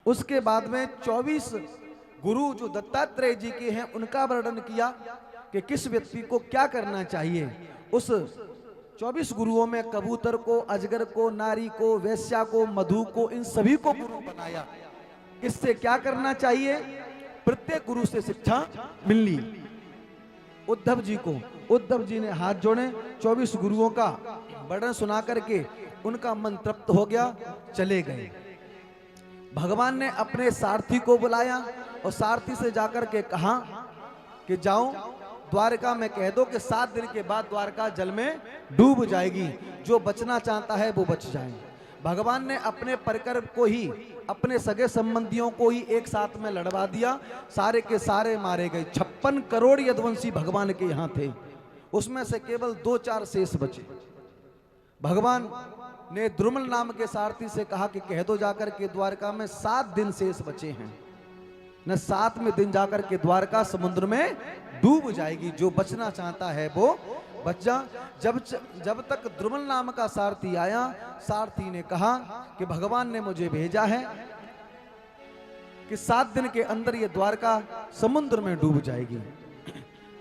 उसके बाद में 24 गुरु जो दत्तात्रेय जी के हैं उनका वर्णन किया कि किस व्यक्ति को क्या करना चाहिए। उस 24 गुरुओं में कबूतर को, अजगर को, नारी को, वैश्या को, मधु को, इन सभी को गुरु बनाया। किससे क्या करना चाहिए, प्रत्येक गुरु से शिक्षा मिलनी। उद्धव जी को, उद्धव जी ने हाथ जोड़े, 24 गुरुओं का वर्णन सुना करके उनका मन तृप्त हो गया, चले गए। भगवान ने अपने सारथी को बुलाया और सारथी से जाकर के कहा कि जाओ द्वारका में कह दो कि 7 दिन के बाद द्वारका जल में डूब जाएगी, जो बचना चाहता है वो बच जाए। भगवान ने अपने परकर को ही, अपने सगे संबंधियों को ही एक साथ में लड़वा दिया, सारे के सारे मारे गए। 56 करोड़ यदुवंशी भगवान के यहाँ थे, उसमें से केवल 2-4 शेष बचे। भगवान ने द्रुमल नाम के सारथी से कहा कि कह दो जाकर के द्वारका में 7 दिन शेष बचे हैं, न 7वें दिन जाकर के द्वारका समुद्र में डूब जाएगी, जो बचना चाहता है वो बच जा। जब तक द्रुमल नाम का सारथी आया, सारथी ने कहा कि भगवान ने मुझे भेजा है कि 7 दिन के अंदर ये द्वारका समुद्र में डूब जाएगी।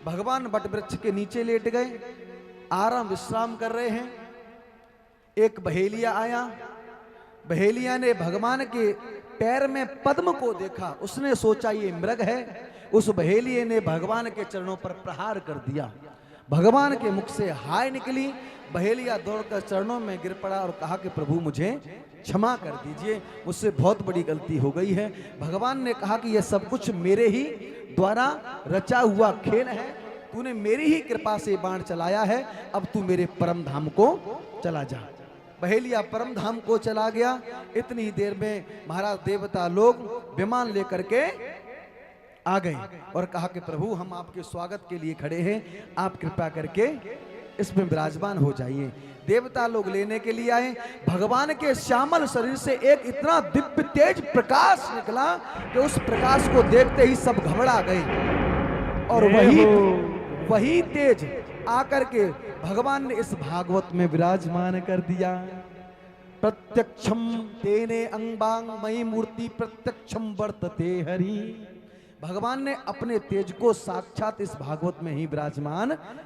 भगवान वटवृक्ष के नीचे लेट गए, आराम विश्राम कर रहे हैं। एक बहेलिया आया, बहेलिया ने भगवान के पैर में पद्म को देखा, उसने सोचा ये मृग है। उस बहेलिये ने भगवान के चरणों पर प्रहार कर दिया, भगवान के मुख से हाय निकली। बहेलिया दौड़कर चरणों में गिर पड़ा और कहा कि प्रभु मुझे क्षमा कर दीजिए, मुझसे बहुत बड़ी गलती हो गई है। भगवान ने कहा कि यह सब कुछ मेरे ही द्वारा रचा हुआ खेल है, तूने मेरी ही कृपा से बाण चलाया है, अब तू मेरे परम धाम को चला जा। बहेलिया परम धाम को चला गया। इतनी ही देर में महाराज देवता लोग विमान लेकर के आ गए और कहा कि प्रभु हम आपके स्वागत के लिए खड़े हैं, आप कृपा करके इसमें विराजमान हो जाइए। देवता लोग लेने के लिए आए। भगवान के श्यामल शरीर से एक इतना दिव्य तेज प्रकाश निकला कि उस प्रकाश को देखते ही सब घबरा गए और वही तेज आकर के भगवान ने इस भागवत में विराजमान कर दिया। प्रत्यक्षम तेने अंबांग मई मूर्ति प्रत्यक्षम वर्तते हरि। भगवान ने अपने तेज को साक्षात इस भागवत में ही विराजमान